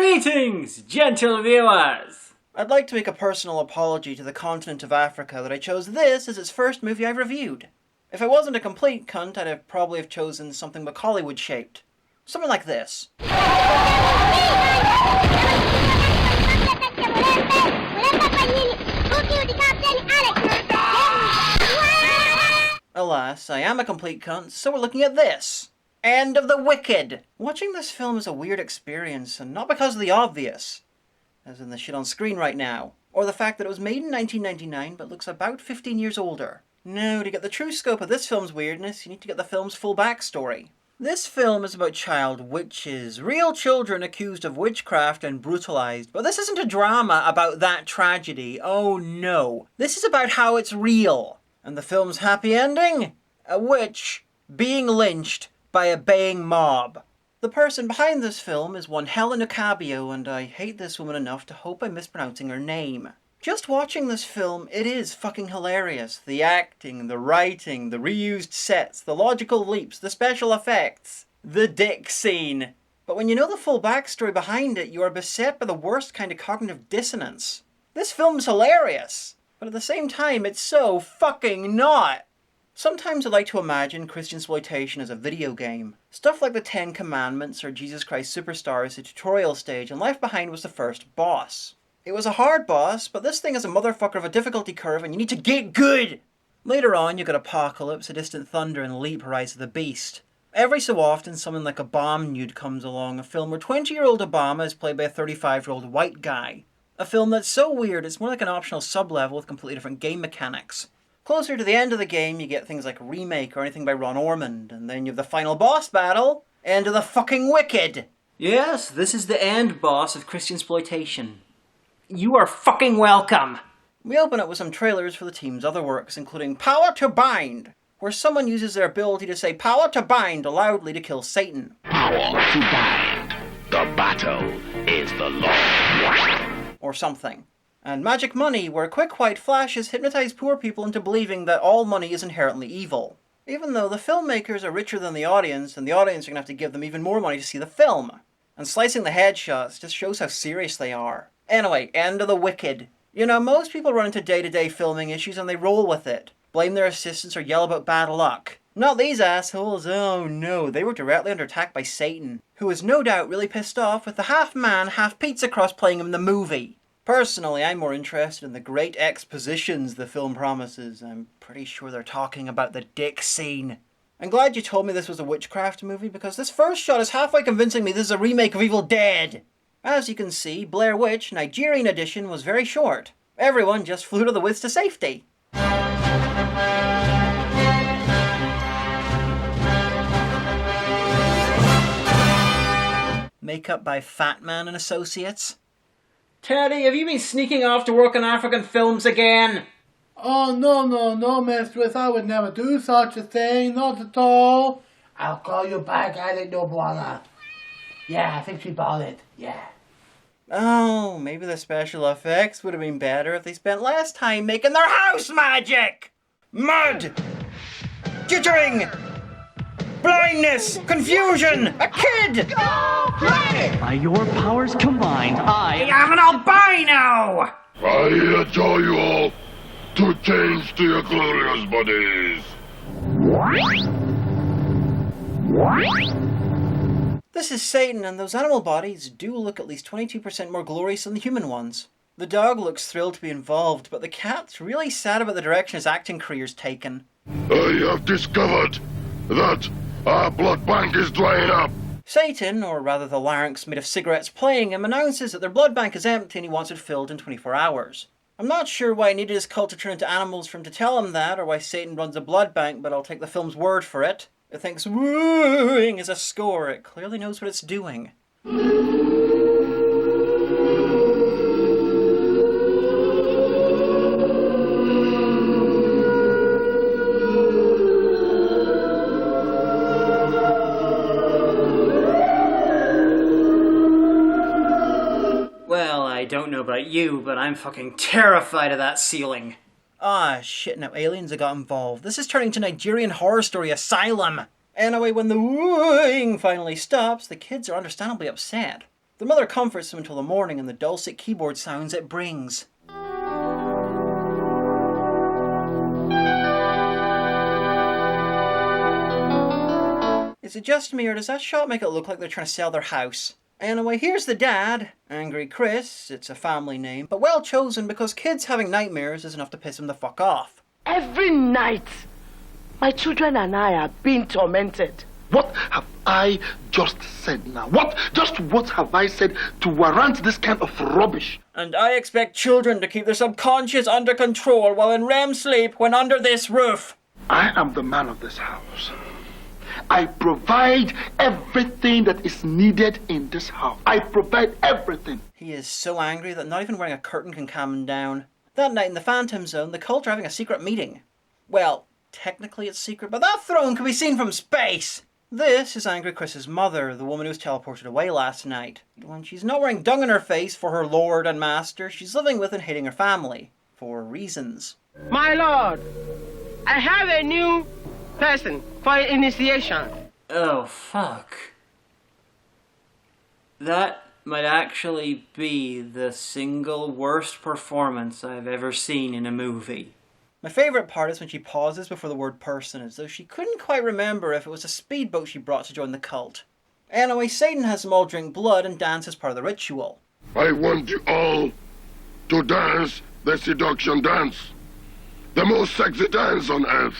Greetings, gentle viewers! I'd like to make a personal apology to the continent of Africa that I chose this as its first movie I've reviewed. If I wasn't a complete cunt, I'd probably have chosen something but Hollywood-shaped. Something like this. Alas, I am a complete cunt, so we're looking at this. End of the Wicked! Watching this film is a weird experience, and not because of the obvious, as in the shit on screen right now, or the fact that it was made in 1999 but looks about 15 years older. No, to get the true scope of this film's weirdness, you need to get the film's full backstory. This film is about child witches, real children accused of witchcraft and brutalized, but this isn't a drama about that tragedy, oh no. This is about how it's real. And the film's happy ending? A witch being lynched by a baying mob. The person behind this film is one Helen Ocabio, and I hate this woman enough to hope I'm mispronouncing her name. Just watching this film, it is fucking hilarious. The acting, the writing, the reused sets, the logical leaps, the special effects, the dick scene. But when you know the full backstory behind it, you are beset by the worst kind of cognitive dissonance. This film's hilarious, but at the same time, it's so fucking not. Sometimes I like to imagine Christiansplotation as a video game. Stuff like the 10 Commandments or Jesus Christ Superstar is the tutorial stage, and Left Behind was the first boss. It was a hard boss, but this thing is a motherfucker of a difficulty curve and you need to get good! Later on, you got Apocalypse, A Distant Thunder, and Leap, Rise of the Beast. Every so often, something like a bomb nude comes along, a film where 20-year-old Obama is played by a 35-year-old white guy. A film that's so weird, it's more like an optional sub-level with completely different game mechanics. Closer to the end of the game, you get things like Remake or anything by Ron Ormond, and then you have the final boss battle, End of the fucking Wicked! Yes, this is the end boss of Christiansplotation. You are fucking welcome! We open up with some trailers for the team's other works, including Power to Bind, where someone uses their ability to say Power to Bind loudly to kill Satan. Power to bind. The battle is the Lord. Or something. And Magic Money, where quick white flashes hypnotize poor people into believing that all money is inherently evil. Even though the filmmakers are richer than the audience, and the audience are going to have to give them even more money to see the film. And slicing the headshots just shows how serious they are. Anyway, End of the Wicked. You know, most people run into day-to-day filming issues and they roll with it. Blame their assistants or yell about bad luck. Not these assholes, oh no, they were directly under attack by Satan, who is no doubt really pissed off with the half-man, half-pizza crust playing him in the movie. Personally, I'm more interested in the great expositions the film promises. I'm pretty sure they're talking about the dick scene. I'm glad you told me this was a witchcraft movie, because this first shot is halfway convincing me this is a remake of Evil Dead. As you can see, Blair Witch Nigerian edition was very short. Everyone just flew to the woods to safety. Makeup by Fat Man and Associates. Teddy, have you been sneaking off to work on African films again? Oh, no, mistress, I would never do such a thing, not at all. I'll call you back at it, no bother. Yeah, I think she bought it, yeah. Oh, maybe the special effects would have been better if they spent less time making their house magic! Mud! Jittering! Blindness! Confusion! A kid! Go play! By your powers combined, I'm an albino! I adjure you all to change to your glorious bodies. This is Satan, and those animal bodies do look at least 22% more glorious than the human ones. The dog looks thrilled to be involved, but the cat's really sad about the direction his acting career's taken. I have discovered that our blood bank is drying up. Satan, or rather the larynx made of cigarettes playing him, announces that their blood bank is empty and he wants it filled in 24 hours. I'm not sure why he needed his cult to turn into animals for him to tell him that, or why Satan runs a blood bank, but I'll take the film's word for it. It thinks wooing is a score. It clearly knows what it's doing. Well, I don't know about you, but I'm fucking terrified of that ceiling. Ah, shit, now aliens have got involved. This is turning to Nigerian horror story Asylum. Anyway, when the wooing finally stops, the kids are understandably upset. The mother comforts him until the morning and the dulcet keyboard sounds it brings. Is it just me, or does that shot make it look like they're trying to sell their house? Anyway, here's the dad, Angry Chris. It's a family name, but well chosen because kids having nightmares is enough to piss him the fuck off. Every night, my children and I are being tormented. What have I just said now? What have I said to warrant this kind of rubbish? And I expect children to keep their subconscious under control while in REM sleep when under this roof. I am the man of this house. I provide everything that is needed in this house. I provide everything. He is so angry that not even wearing a curtain can calm him down. That night in the Phantom Zone, the cult are having a secret meeting. Well, technically it's secret, but that throne can be seen from space! This is Angry Chris's mother, the woman who was teleported away last night. When she's not wearing dung in her face for her lord and master, she's living with and hating her family. For reasons. My lord, I have a new person for initiation. Oh, fuck. That might actually be the single worst performance I've ever seen in a movie. My favourite part is when she pauses before the word person, as though she couldn't quite remember if it was a speedboat she brought to join the cult. Anyway, Satan has them all drink blood and dance as part of the ritual. I want you all to dance the seduction dance. The most sexy dance on earth.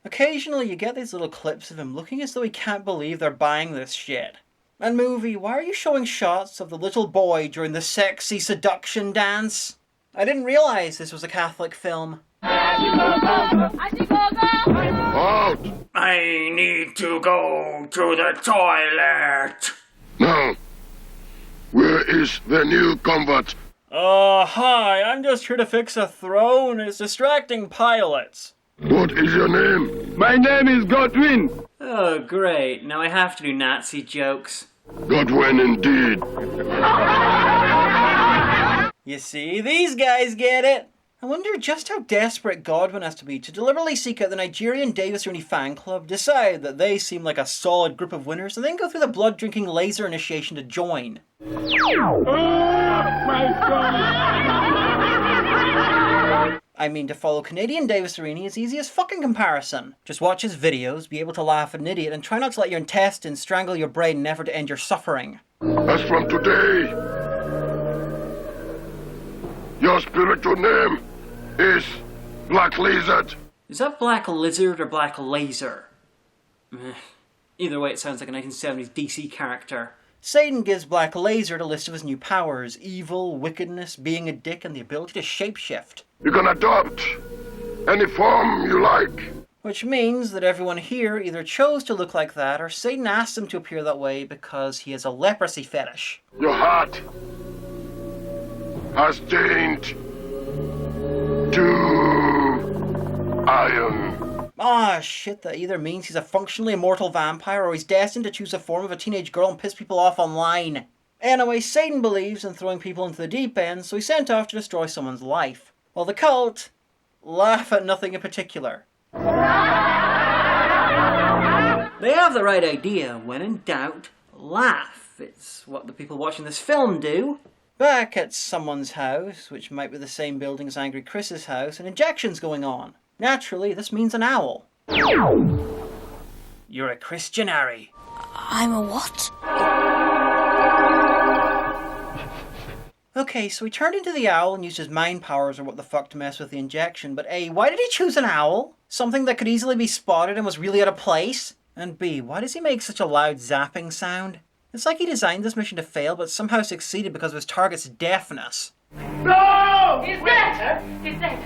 Occasionally you get these little clips of him looking as though he can't believe they're buying this shit. And movie, why are you showing shots of the little boy during the sexy seduction dance? I didn't realise this was a Catholic film. Out! I need to go to the toilet. Now, where is the new convert? Hi, I'm just here to fix a throne. It's distracting pilots. What is your name? My name is Godwin. Oh, great. Now I have to do Nazi jokes. Godwin indeed. You see, these guys get it. I wonder just how desperate Godwin has to be to deliberately seek out the Nigerian Davis Rooney fan club, decide that they seem like a solid group of winners, and then go through the blood-drinking laser initiation to join. I mean, to follow Canadian Davis Rooney is easy as fucking comparison. Just watch his videos, be able to laugh at an idiot, and try not to let your intestines strangle your brain in an effort to end your suffering. As from today, your spiritual name is Black Lizard. Is that Black Lizard or Black Laser? Either way, it sounds like a 1970s DC character. Satan gives Black Laser a list of his new powers: evil, wickedness, being a dick, and the ability to shapeshift. You can adopt any form you like. Which means that everyone here either chose to look like that, or Satan asked them to appear that way because he has a leprosy fetish. Your heart has changed to iron. Ah, shit, that either means he's a functionally immortal vampire or he's destined to choose the form of a teenage girl and piss people off online. Anyway, Satan believes in throwing people into the deep end, so he's sent off to destroy someone's life. While the cult laugh at nothing in particular. They have the right idea. When in doubt, laugh. It's what the people watching this film do. Back at someone's house, which might be the same building as Angry Chris's house, an injection's going on. Naturally, this means an owl. You're a Christian, Harry. I'm a what? Okay, so he turned into the owl and used his mind powers or what the fuck to mess with the injection, but A, why did he choose an owl? Something that could easily be spotted and was really out of place? And B, why does he make such a loud zapping sound? It's like he designed this mission to fail, but somehow succeeded because of his target's deafness. No! He's dead! He's dead.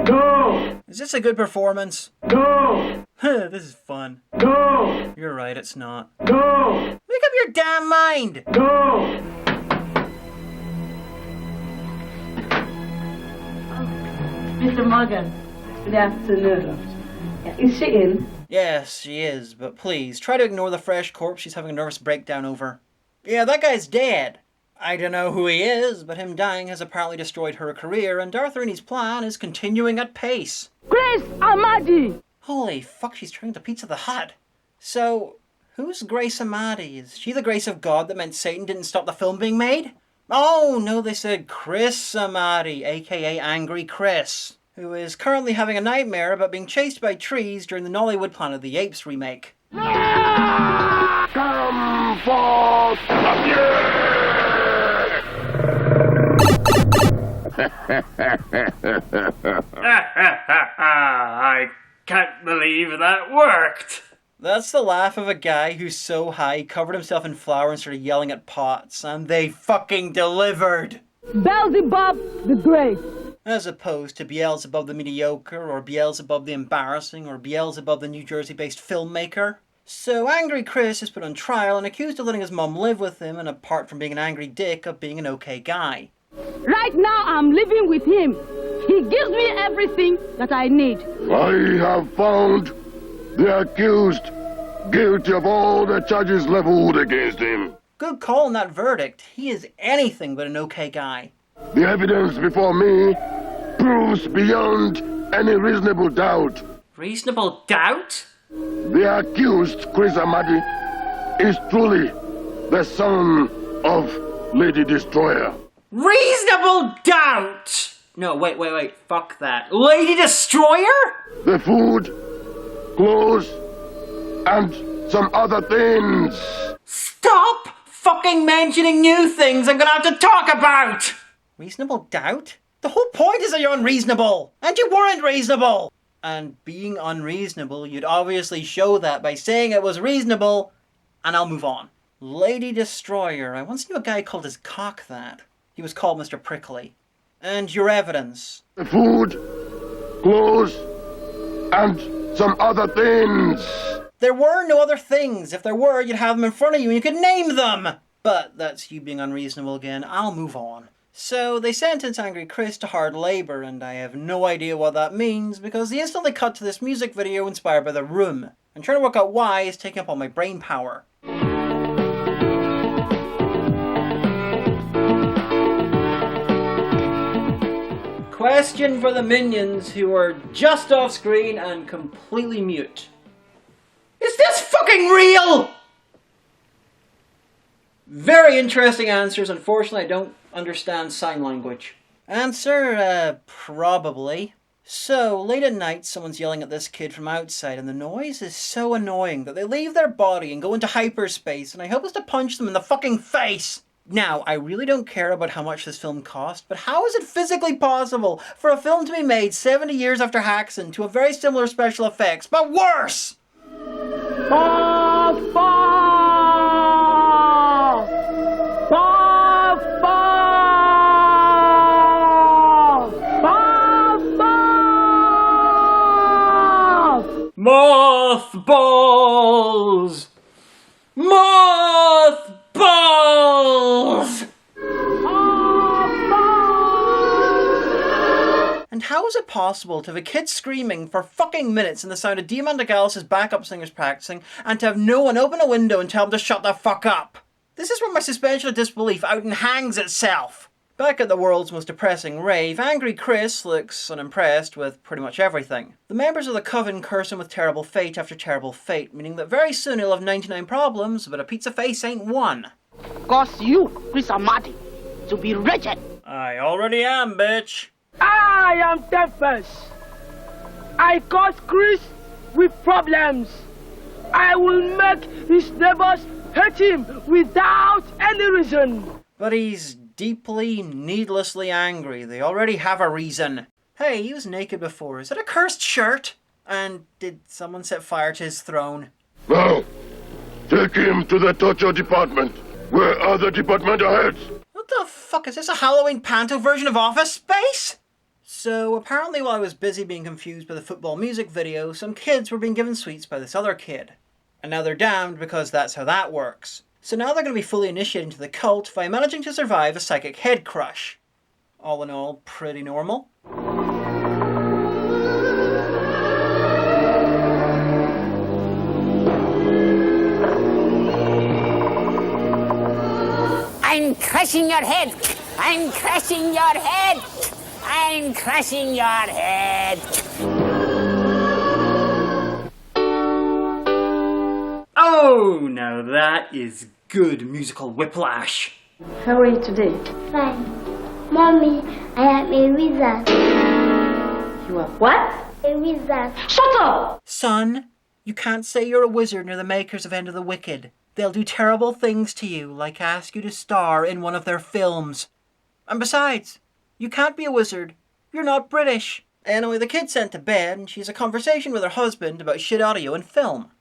Go! Is this a good performance? Go! This is fun. Go! You're right, it's not. Go! Make up your damn mind! Go! Mr. Morgan, good afternoon. Is she in? Yes, she is, but please, try to ignore the fresh corpse she's having a nervous breakdown over. Yeah, that guy's dead. I don't know who he is, but him dying has apparently destroyed her career, and Darthrini's plan is continuing at pace. Grace Amadi! Holy fuck, she's turning to Pizza the Hut. So, who's Grace Amadi? Is she the grace of God that meant Satan didn't stop the film being made? Oh, no, they said Chris Amadi, aka Angry Chris, who is currently having a nightmare about being chased by trees during the Nollywood Planet of the Apes remake. Come forth! I can't believe that worked. That's the laugh of a guy who's so high he covered himself in flour and started yelling at pots, and they fucking delivered! Beelzebub the Great! As opposed to Beelzebub the mediocre, or Beelzebub the embarrassing, or Beelzebub the New Jersey-based filmmaker. So Angry Chris is put on trial and accused of letting his mum live with him, and apart from being an angry dick, of being an okay guy. Right now I'm living with him. He gives me everything that I need. I have found the accused guilty of all the charges leveled against him. Good call on that verdict. He is anything but an okay guy. The evidence before me proves beyond any reasonable doubt. Reasonable doubt? The accused, Chris Amadi, is truly the son of Lady Destroyer. Reasonable doubt! No, wait, fuck that. Lady Destroyer? The food, clothes, and some other things. Stop fucking mentioning new things I'm gonna have to talk about! Reasonable doubt? The whole point is that you're unreasonable! And you weren't reasonable! And being unreasonable, you'd obviously show that by saying it was reasonable, and I'll move on. Lady Destroyer. I once knew a guy called his cock that. He was called Mr. Prickly. And your evidence. The food, clothes, and some other things. There were no other things. If there were, you'd have them in front of you and you could name them. But that's you being unreasonable again. I'll move on. So they sentence Angry Chris to hard labour, and I have no idea what that means because the instant they cut to this music video inspired by The Room, and trying to work out why is taking up all my brain power. Question for the minions who are just off screen and completely mute. Is this fucking real? Very interesting answers. Unfortunately, I don't understand sign language. Answer, probably. So, late at night, someone's yelling at this kid from outside, and the noise is so annoying that they leave their body and go into hyperspace, and I hope it's to punch them in the fucking face! Now, I really don't care about how much this film cost, but how is it physically possible for a film to be made 70 years after Hagan to have very similar special effects, but worse? Mothballs! Mothballs! And how is it possible to have a kid screaming for fucking minutes in the sound of Diamanda Gallus's backup singers practicing and to have no one open a window and tell them to shut the fuck up? This is where my suspension of disbelief out and hangs itself. Back at the world's most depressing rave, Angry Chris looks unimpressed with pretty much everything. The members of the coven curse him with terrible fate after terrible fate, meaning that very soon he'll have 99 problems, but a pizza face ain't one. Cause you, Chris Amadi, to be wretched. I already am, bitch. I am Tempest. I cause Chris with problems. I will make his neighbors hate him without any reason. But he's deeply, needlessly angry. They already have a reason. Hey, he was naked before. Is that a cursed shirt? And did someone set fire to his throne? Now, take him to the torture department. Where are the department heads? What the fuck? Is this a Halloween panto version of Office Space? So, apparently while I was busy being confused by the football music video, some kids were being given sweets by this other kid. And now they're damned because that's how that works. So now they're going to be fully initiated into the cult by managing to survive a psychic head crush. All in all, pretty normal. I'm crushing your head. I'm crushing your head. I'm crushing your head. Oh, now that is good musical whiplash. How are you today? Fine. Mommy, I am a wizard. You are what? A wizard. Shut up! Son, you can't say you're a wizard near the makers of End of the Wicked. They'll do terrible things to you, like ask you to star in one of their films. And besides, you can't be a wizard. You're not British. Anyway, the kid's sent to bed, and she has a conversation with her husband about shit audio and film.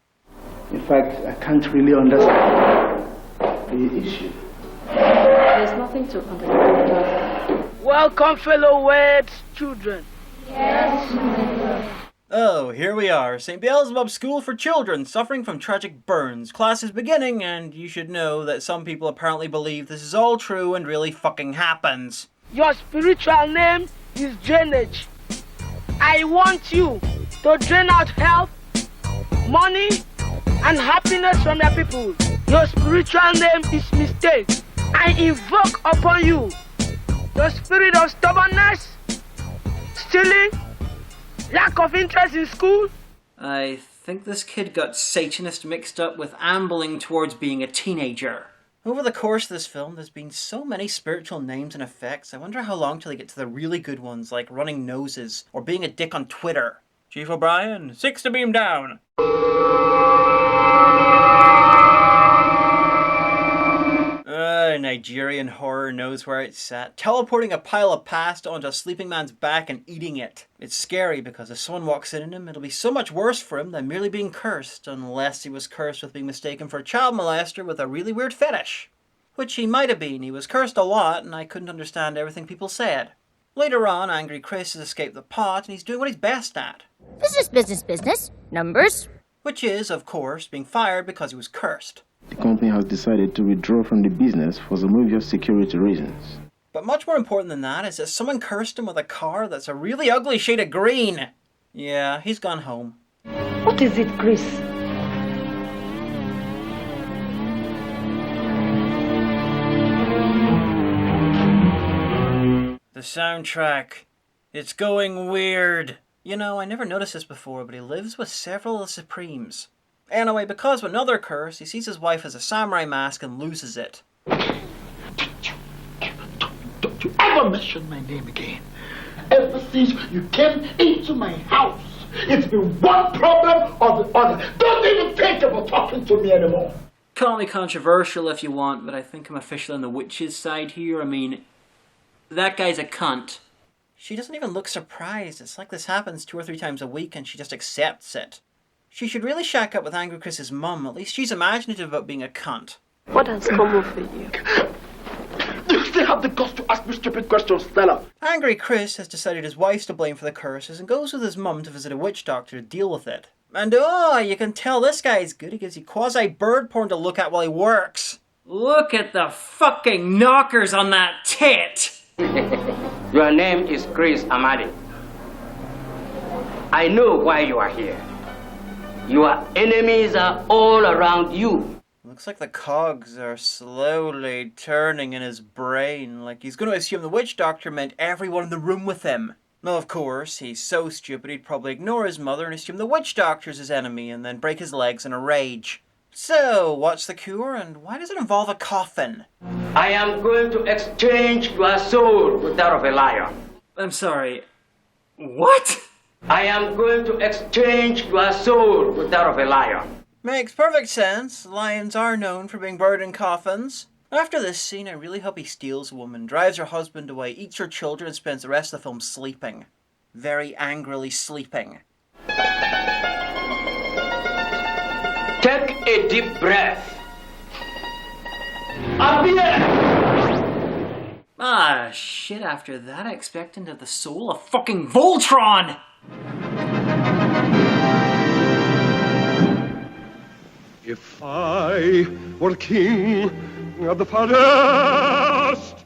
In fact, I can't really understand the issue. There's nothing to understand. Welcome, fellow words children. Oh, here we are. St. Beelzebub's School for Children suffering from tragic burns. Class is beginning, and you should know that some people apparently believe this is all true and really fucking happens. Your spiritual name is drainage. I want you to drain out health, money, and happiness from your people. Your spiritual name is mistake. I invoke upon you the spirit of stubbornness, stealing, lack of interest in school. I think this kid got Satanist mixed up with ambling towards being a teenager. Over the course of this film, there's been so many spiritual names and effects, I wonder how long till they get to the really good ones, like running noses, or being a dick on Twitter. Chief O'Brien, 6 to beam down. Nigerian horror knows where it's at. Teleporting a pile of pasta onto a sleeping man's back and eating it. It's scary because if someone walks in on him, it'll be so much worse for him than merely being cursed, unless he was cursed with being mistaken for a child molester with a really weird fetish. Which he might have been. He was cursed a lot, and I couldn't understand everything people said. Later on, Angry Chris has escaped the pot, and he's doing what he's best at. Business, business, business. Numbers. Which is, of course, being fired because he was cursed. The company has decided to withdraw from the business for some obvious security reasons. But much more important than that is that someone cursed him with a car that's a really ugly shade of green. Yeah, he's gone home. What is it, Chris? The soundtrack. It's going weird. You know, I never noticed this before, but he lives with several of the Supremes. Anyway, because of another curse, he sees his wife as a samurai mask and loses it. Don't you ever mention my name again. Ever since you came into my house, it's been one problem or the other. Don't even think about talking to me anymore. Call me controversial if you want, but I think I'm officially on the witch's side here. I mean, that guy's a cunt. She doesn't even look surprised. It's like this happens 2 or 3 times a week and she just accepts it. She should really shack up with Angry Chris's mum. At least she's imaginative about being a cunt. What has come over you? You still have the guts to ask me stupid questions, Stella. Angry Chris has decided his wife's to blame for the curses and goes with his mum to visit a witch doctor to deal with it. And you can tell this guy's good. He gives you quasi-bird porn to look at while he works. Look at the fucking knockers on that tit! Your name is Chris Amadi. I know why you are here. Your enemies are all around you. Looks like the cogs are slowly turning in his brain, like he's going to assume the witch doctor meant everyone in the room with him. Well, of course, he's so stupid he'd probably ignore his mother and assume the witch doctor's his enemy and then break his legs in a rage. So, what's the cure and why does it involve a coffin? I am going to exchange your soul with that of a lion. I'm sorry. What? I am going to exchange your soul with that of a lion. Makes perfect sense. Lions are known for being buried in coffins. After this scene, I really hope he steals a woman, drives her husband away, eats her children, and spends the rest of the film sleeping. Very angrily sleeping. Take a deep breath. Ah, shit, after that I expect into the soul of fucking Voltron! If I were king of the forest...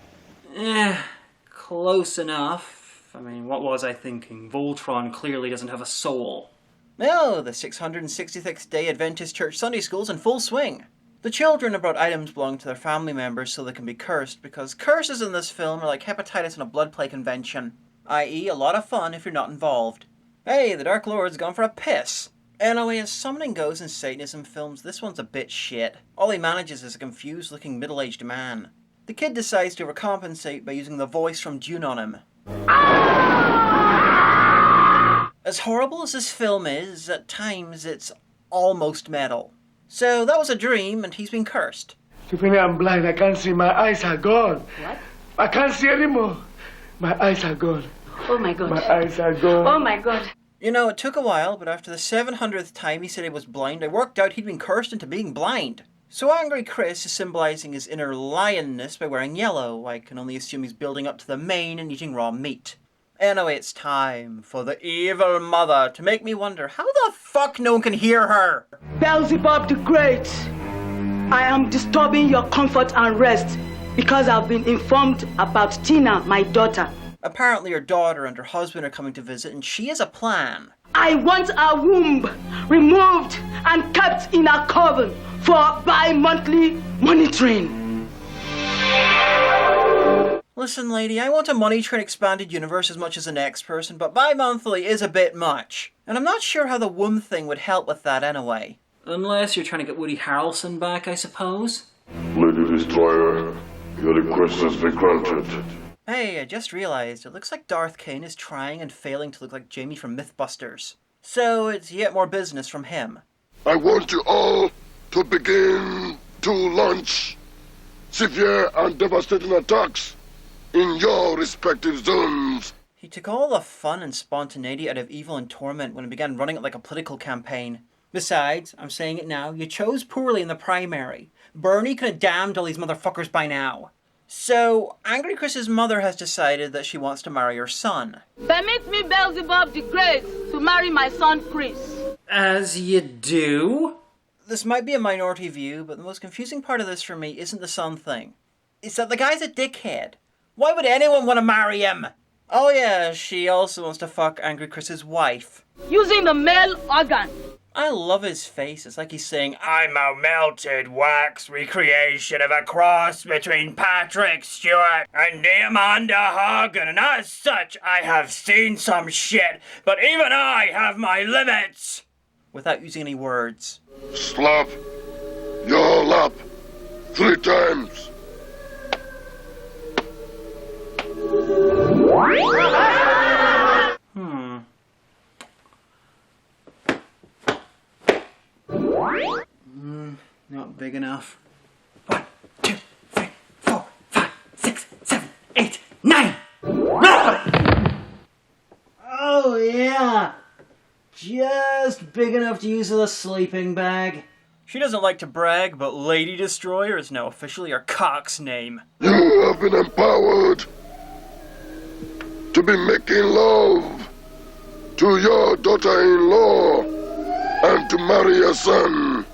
Close enough. I mean, what was I thinking? Voltron clearly doesn't have a soul. No, the 666th day Adventist Church Sunday School's in full swing. The children have brought items belonging to their family members so they can be cursed, because curses in this film are like hepatitis in a blood play convention, i.e. a lot of fun if you're not involved. Hey, the Dark Lord's gone for a piss. Anyway, as summoning goes in Satanism films, this one's a bit shit. All he manages is a confused-looking middle-aged man. The kid decides to overcompensate by using the voice from Dune on him. As horrible as this film is, at times it's almost metal. So that was a dream, and he's been cursed. Tiffany, I'm blind. I can't see. My eyes are gone. What? I can't see anymore. My eyes are gone. Oh my God. My eyes are gone. Oh my God. You know, it took a while, but after the 700th time he said he was blind, I worked out he'd been cursed into being blind. So Angry Chris is symbolizing his inner lionness by wearing yellow. I can only assume he's building up to the mane and eating raw meat. Anyway, it's time for the evil mother to make me wonder how the fuck no one can hear her. Beelzebub the Great, I am disturbing your comfort and rest because I've been informed about Tina, my daughter. Apparently her daughter and her husband are coming to visit, and she has a plan. I want her womb removed and kept in a coven for bi-monthly monitoring. Listen, lady, I want a Money Train expanded universe as much as the next person, but bi-monthly is a bit much. And I'm not sure how the womb thing would help with that anyway. Unless you're trying to get Woody Harrelson back, I suppose. Lady Destroyer, your request has been granted. Hey, I just realized, it looks like Darth Kane is trying and failing to look like Jamie from Mythbusters. So it's yet more business from him. I want you all to begin to launch severe and devastating attacks in your respective zones. He took all the fun and spontaneity out of Evil and Torment when he began running it like a political campaign. Besides, I'm saying it now, you chose poorly in the primary. Bernie could have damned all these motherfuckers by now. So, Angry Chris's mother has decided that she wants to marry her son. Permit me, Beelzebub the Great, to marry my son Chris. As you do? This might be a minority view, but the most confusing part of this for me isn't the son thing. It's that the guy's a dickhead. Why would anyone want to marry him? Oh yeah, she also wants to fuck Angry Chris's wife. Using the male organ. I love his face. It's like he's saying, I'm a melted wax recreation of a cross between Patrick Stewart and Amanda Hagan, and as such, I have seen some shit, but even I have my limits! Without using any words. Slap your lap 3 times. Not big enough. 1, 2, 3, 4, 5, 6, 7, 8, 9! Oh yeah! Just big enough to use as a sleeping bag. She doesn't like to brag, but Lady Destroyer is now officially her cock's name. You have been empowered to be making love to your daughter-in-law and to marry your son.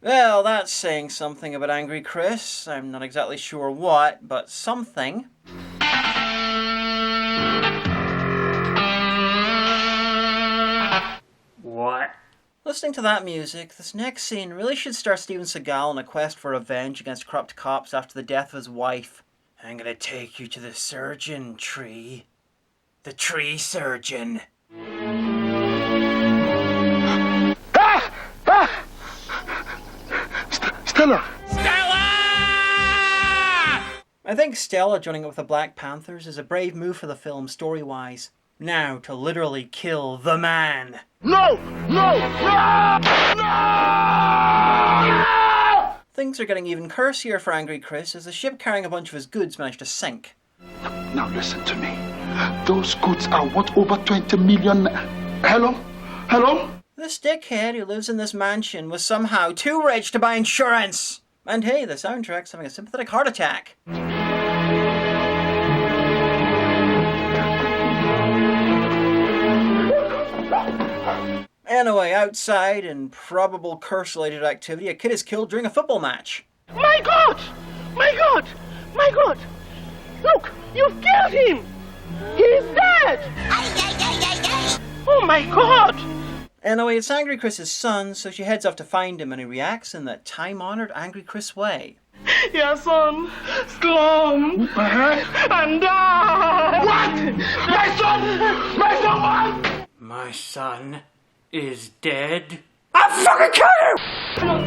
Well, that's saying something about Angry Chris. I'm not exactly sure what, but something. What? Listening to that music, this next scene really should star Steven Seagal on a quest for revenge against corrupt cops after the death of his wife. I'm gonna take you to the surgeon tree. The tree surgeon. Stella! I think Stella joining up with the Black Panthers is a brave move for the film story-wise. Now to literally kill the man. No! No! No! No! Things are getting even cursier for Angry Chris as the ship carrying a bunch of his goods managed to sink. Now listen to me. Those goods are worth over 20 million. Hello? Hello? This dickhead who lives in this mansion was somehow too rich to buy insurance. And hey, the soundtrack's having a sympathetic heart attack. Anyway, outside, in probable curse-related activity, a kid is killed during a football match. My God! My God! My God! Look, you've killed him! He's dead! Oh my God! Anyway, it's Angry Chris's son, so she heads off to find him, and he reacts in that time-honored Angry Chris way. Your son slumped and died. What? My son! My son what? My son is dead? I'll fucking kill you!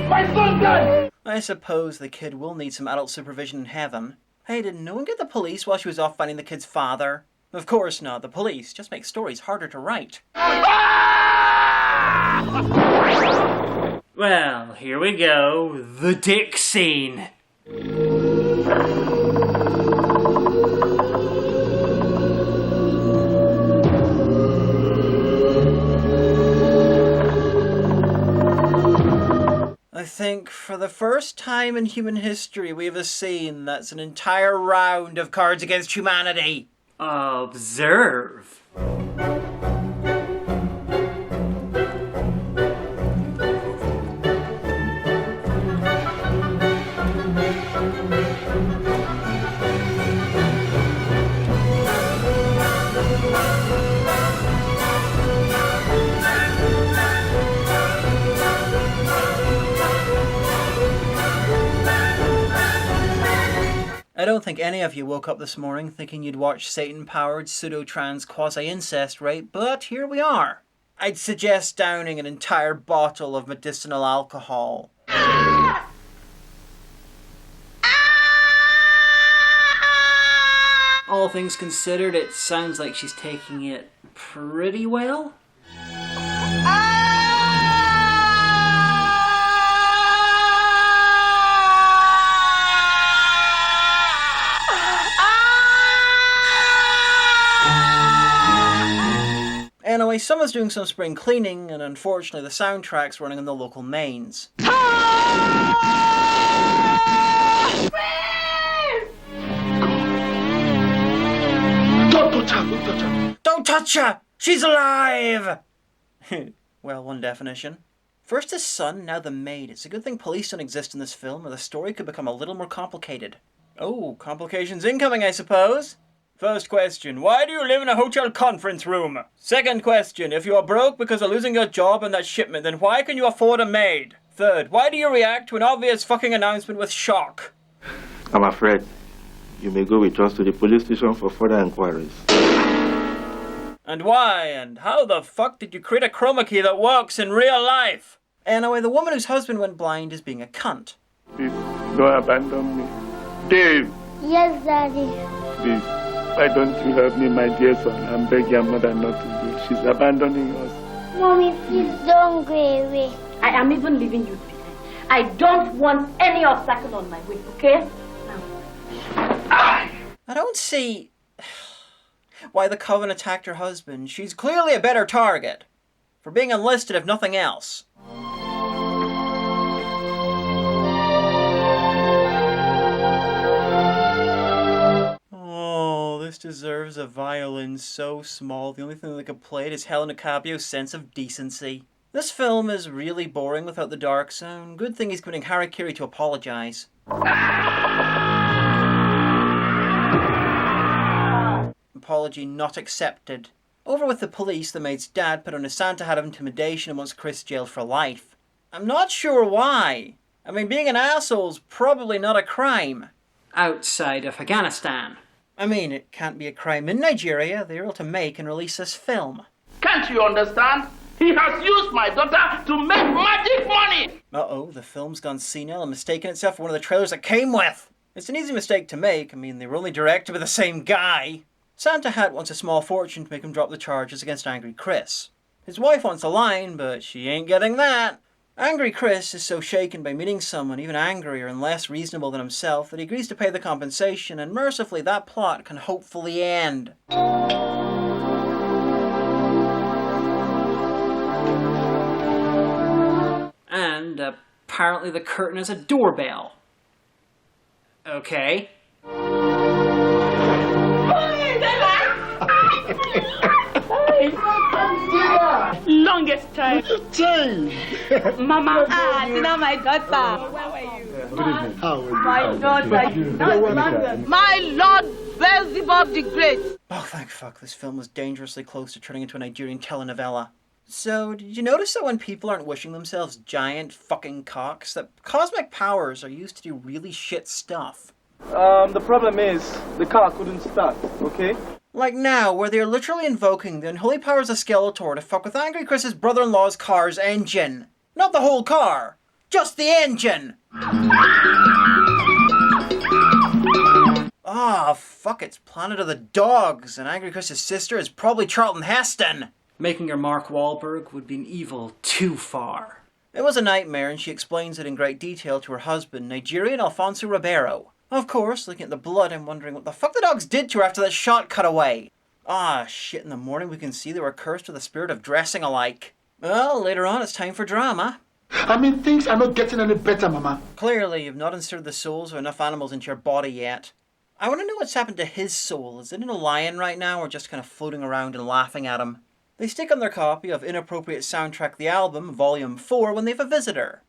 My son died! I suppose the kid will need some adult supervision in heaven. Hey, did no one get the police while she was off finding the kid's father? Of course not. The police just make stories harder to write. Well, here we go. The dick scene. I think for the first time in human history we have a scene that's an entire round of Cards Against Humanity. Observe. I don't think any of you woke up this morning thinking you'd watch Satan-powered pseudo-trans quasi-incest rape, but here we are. I'd suggest downing an entire bottle of medicinal alcohol. All things considered, it sounds like she's taking it pretty well. Anyway, someone's doing some spring cleaning, and unfortunately the soundtrack's running on the local mains. Don't touch her! Don't touch her! Don't touch her! She's alive! Well, one definition. First his son, now the maid. It's a good thing police don't exist in this film, or the story could become a little more complicated. Oh, complications incoming, I suppose? First question, why do you live in a hotel conference room? Second question, if you are broke because of losing your job and that shipment, then why can you afford a maid? Third, why do you react to an obvious fucking announcement with shock? I'm afraid you may go with us to the police station for further inquiries. And why, and how the fuck did you create a chroma key that works in real life? Anyway, the woman whose husband went blind is being a cunt. Please, don't abandon me. Dave! Yes, Daddy. Please, why don't you help me, my dear son, and beg your mother not to go? She's abandoning us. Mommy, please don't go away. I am even leaving you behind. I don't want any obstacle on my way, okay? I don't see why the Coven attacked her husband. She's clearly a better target for being enlisted, if nothing else. Oh, this deserves a violin so small. The only thing that could play it is Helena Capio's sense of decency. This film is really boring without the dark zone. Good thing he's getting Harakiri to apologize. Apology not accepted. Over with the police, the maid's dad put on a Santa hat of intimidation and wants Chris jailed for life. I'm not sure why. I mean, being an asshole's probably not a crime. Outside of Afghanistan. I mean, it can't be a crime in Nigeria. They're able to make and release this film. Can't you understand? He has used my daughter to make magic money! Uh-oh, the film's gone senile and mistaken itself for one of the trailers it came with. It's an easy mistake to make. I mean, they were only directed by the same guy. Santa Hat wants a small fortune to make him drop the charges against Angry Chris. His wife wants a line, but she ain't getting that. Angry Chris is so shaken by meeting someone even angrier and less reasonable than himself that he agrees to pay the compensation, and mercifully that plot can hopefully end. And apparently the curtain is a doorbell. Okay. Longest time. Mama, it's not my daughter. Where were you? Good evening. How are you? My daughter. My Lord Beelzebub the Great. Oh, thank fuck, this film was dangerously close to turning into a Nigerian telenovela. So, did you notice that when people aren't wishing themselves giant fucking cocks, that cosmic powers are used to do really shit stuff? The problem is, the car couldn't start, okay? Like now, where they're literally invoking the unholy powers of Skeletor to fuck with Angry Chris's brother-in-law's car's engine. Not the whole car, just the engine! Ah, fuck, it's Planet of the Dogs, and Angry Chris's sister is probably Charlton Heston! Making her Mark Wahlberg would be an evil too far. It was a nightmare, and she explains it in great detail to her husband, Nigerian Alfonso Ribeiro. Of course, looking at the blood, I'm wondering what the fuck the dogs did to her after that shot cut away. Ah, shit, in the morning we can see they were cursed with the spirit of dressing alike. Well, later on it's time for drama. I mean, things are not getting any better, Mama. Clearly, you've not inserted the souls of enough animals into your body yet. I want to know what's happened to his soul. Is it in a lion right now, or just kind of floating around and laughing at him? They stick on their copy of Inappropriate Soundtrack the Album, Volume 4, when they have a visitor.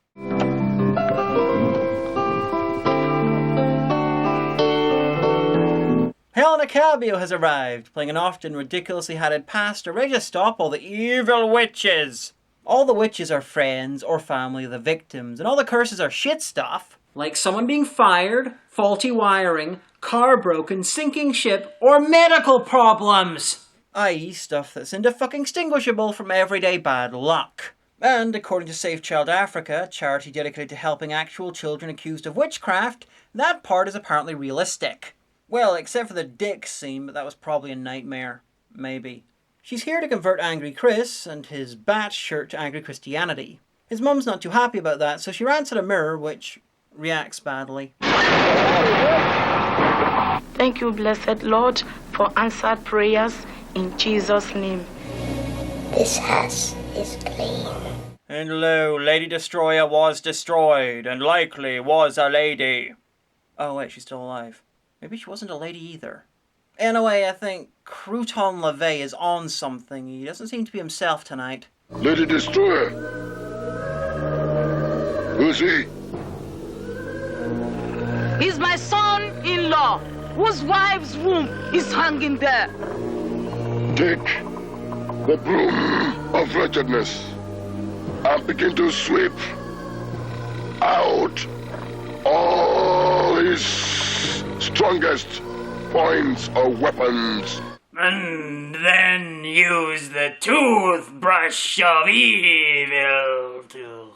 Helena Cabio has arrived, playing an often ridiculously hatted pastor, ready to stop all the evil witches. All the witches are friends or family of the victims, and all the curses are shit stuff. Like someone being fired, faulty wiring, car broken, sinking ship, or medical problems. I.e. stuff that's indistinguishable from everyday bad luck. And according to Safe Child Africa, a charity dedicated to helping actual children accused of witchcraft, that part is apparently realistic. Well, except for the dick scene, but that was probably a nightmare. Maybe. She's here to convert Angry Chris and his bat shirt to Angry Christianity. His mum's not too happy about that, so she rants at a mirror, which reacts badly. Thank you, blessed Lord, for answered prayers in Jesus' name. This house is clean. And lo, Lady Destroyer was destroyed, and likely was a lady. Oh wait, she's still alive. Maybe she wasn't a lady either. Anyway, I think Crouton LaVey is on something. He doesn't seem to be himself tonight. Lady Destroyer. Who's he? He's my son-in-law, whose wife's womb is hanging there. Take the broom of wretchedness and begin to sweep out all his strongest points or weapons. And then use the toothbrush of evil to...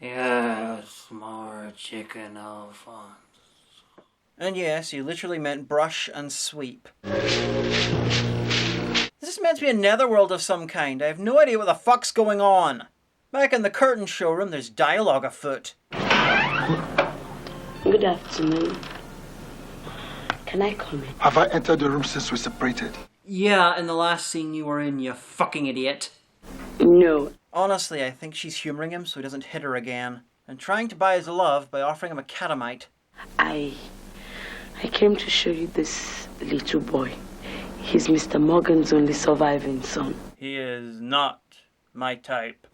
Yes, more chicken Alphonse. And yes, he literally meant brush and sweep. This is meant to be a netherworld of some kind. I have no idea what the fuck's going on. Back in the curtain showroom, there's dialogue afoot. Good afternoon. Can I come in? Have I entered the room since we separated? Yeah, in the last scene you were in, you fucking idiot. No. Honestly, I think she's humouring him so he doesn't hit her again. And trying to buy his love by offering him a catamite. I came to show you this little boy. He's Mr. Morgan's only surviving son. He is not my type.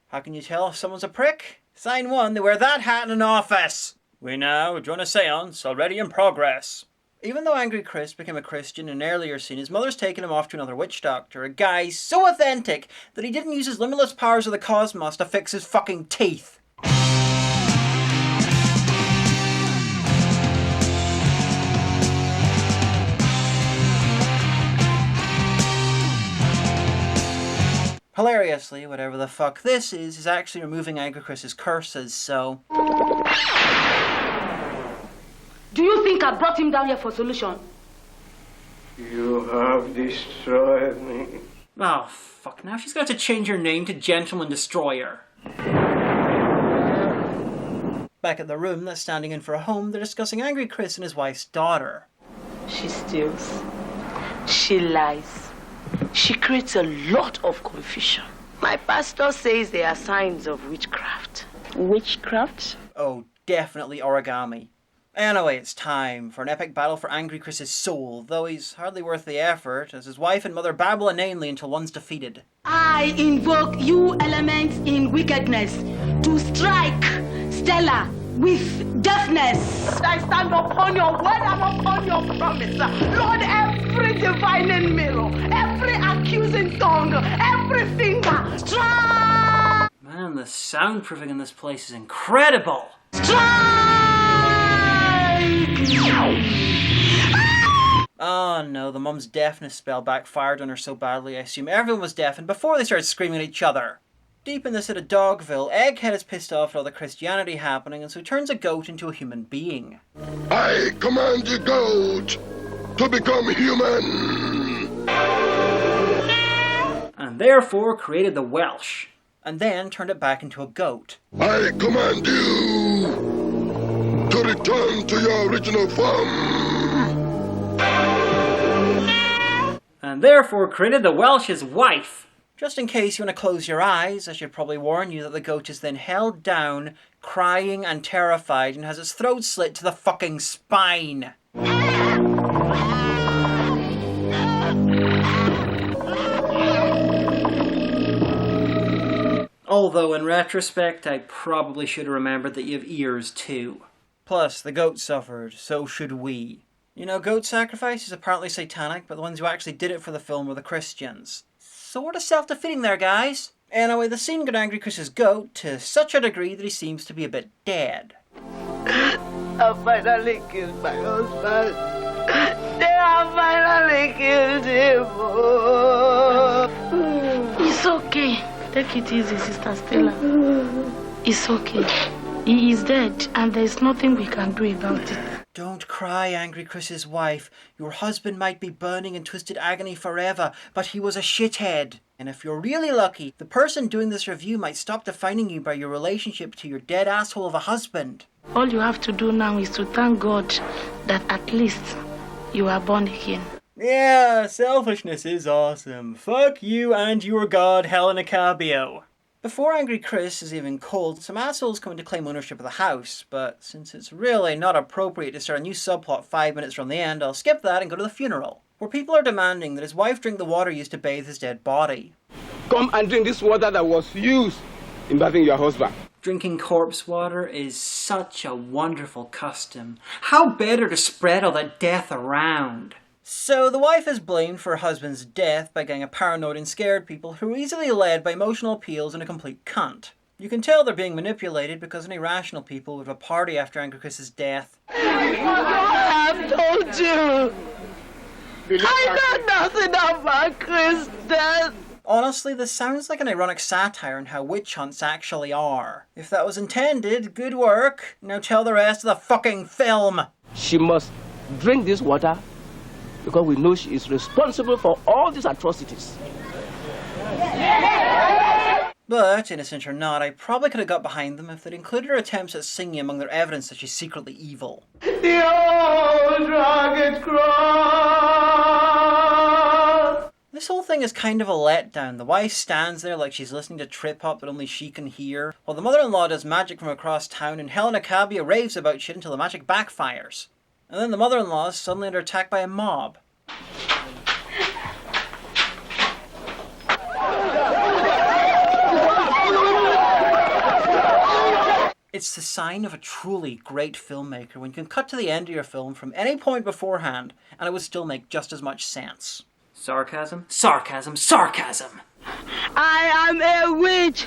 How can you tell if someone's a prick? Sign 1, they wear that hat in an office. We now join a seance already in progress. Even though Angry Chris became a Christian in an earlier scene, his mother's taken him off to another witch doctor, a guy so authentic that he didn't use his limitless powers of the cosmos to fix his fucking teeth. Hilariously, whatever the fuck this is actually removing Angry Chris's curses, so... Do you think I brought him down here for solution? You have destroyed me. Oh, fuck, now she's got to change her name to Gentleman Destroyer. Back at the room that's standing in for a home, they're discussing Angry Chris and his wife's daughter. She steals. She lies. She creates a lot of confusion. My pastor says there are signs of witchcraft. Witchcraft? Oh, definitely origami. Anyway, it's time for an epic battle for Angry Chris's soul, though he's hardly worth the effort, as his wife and mother babble inanely until one's defeated. I invoke you elements in wickedness to strike Stella with deafness. I stand upon your word and upon your promise. Lord, every divining mirror, every accusing tongue, every finger, strike! Man, the soundproofing in this place is incredible! Oh no, the mum's deafness spell backfired on her so badly I assume everyone was deafened before they started screaming at each other. Deep in the city of Dogville, Egghead is pissed off at all the Christianity happening and so he turns a goat into a human being. I command the goat to become human! And therefore created the Welsh. And then turned it back into a goat. I command you to return to your original form! And therefore created the Welsh's wife. Just in case you want to close your eyes, I should probably warn you that the goat is then held down, crying and terrified, and has its throat slit to the fucking spine. Although in retrospect, I probably should have remembered that you have ears too. Plus, the goat suffered, so should we. You know, goat sacrifice is apparently satanic, but the ones who actually did it for the film were the Christians. Sort of self-defeating there, guys. Anyway, the scene got Angry Chris's goat to such a degree that he seems to be a bit dead. I finally killed my husband. They have finally killed him. It's okay. Take it easy, Sister Stella. It's okay. He is dead, and there's nothing we can do about it. Don't cry, Angry Chris's wife. Your husband might be burning in twisted agony forever, but he was a shithead. And if you're really lucky, the person doing this review might stop defining you by your relationship to your dead asshole of a husband. All you have to do now is to thank God that at least you are born again. Yeah, selfishness is awesome. Fuck you and your god, Helena Cabio. Before Angry Chris is even called, some assholes come to claim ownership of the house, but since it's really not appropriate to start a new subplot 5 minutes from the end, I'll skip that and go to the funeral, where people are demanding that his wife drink the water used to bathe his dead body. Come and drink this water that was used in bathing your husband. Drinking corpse water is such a wonderful custom. How better to spread all that death around? So the wife is blamed for her husband's death by getting a paranoid and scared people who are easily led by emotional appeals and a complete cunt. You can tell they're being manipulated because any rational people would have a party after Angry Chris's death. I have told you. I know nothing about Chris' death. Honestly, this sounds like an ironic satire on how witch hunts actually are. If that was intended, good work. Now tell the rest of the fucking film. She must drink this water because we know she is responsible for all these atrocities. But, innocent or not, I probably could have got behind them if they'd included her attempts at singing among their evidence that she's secretly evil. The old rugged cross. This whole thing is kind of a letdown. The wife stands there like she's listening to Trip Hop that only she can hear, while the mother-in-law does magic from across town and Helena Cabia raves about shit until the magic backfires. And then the mother-in-law is suddenly under attack by a mob. It's the sign of a truly great filmmaker when you can cut to the end of your film from any point beforehand and it would still make just as much sense. Sarcasm? Sarcasm! Sarcasm! I am a witch!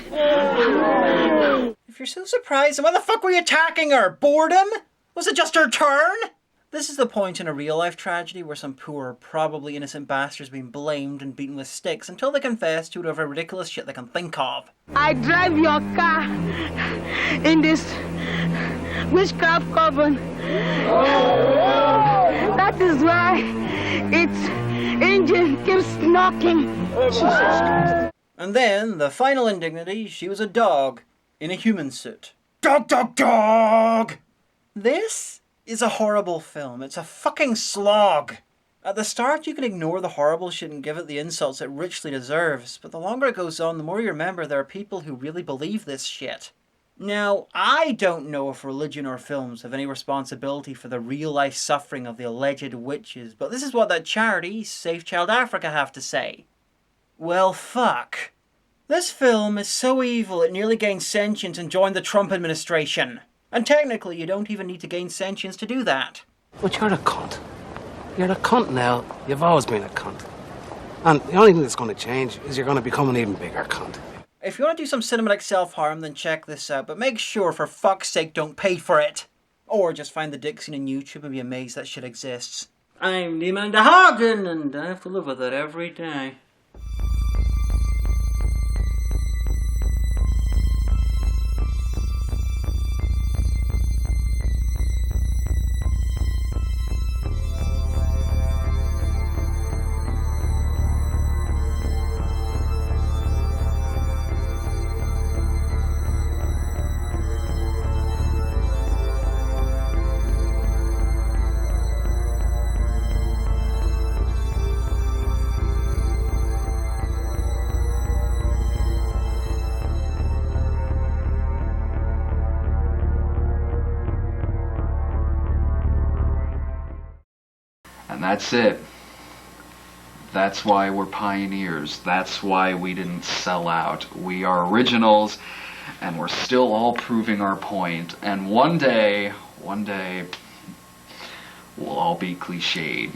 If you're so surprised, then why the fuck were you attacking her? Boredom? Was it just her turn? This is the point in a real-life tragedy where some poor, probably innocent bastard's being blamed and beaten with sticks until they confess to whatever ridiculous shit they can think of. I drive your car in this witchcraft coven. That is why its engine keeps knocking. And then, the final indignity, she was a dog in a human suit. Dog, dog, dog! This is a horrible film. It's a fucking slog. At the start, you can ignore the horrible shit and give it the insults it richly deserves, but the longer it goes on, the more you remember there are people who really believe this shit. Now, I don't know if religion or films have any responsibility for the real-life suffering of the alleged witches, but this is what that charity, Safe Child Africa, have to say. Well, fuck. This film is so evil it nearly gained sentience and joined the Trump administration. And technically, you don't even need to gain sentience to do that. But you're a cunt. You're a cunt now. You've always been a cunt. And the only thing that's going to change is you're going to become an even bigger cunt. If you want to do some cinematic self-harm, then check this out. But make sure, for fuck's sake, don't pay for it. Or just find the dick scene on YouTube and be amazed that shit exists. I'm the Amanda Hagan, and I have to live with it every day. And that's it. That's why we're pioneers. That's why we didn't sell out. We are originals, and we're still all proving our point. And one day, we'll all be cliched.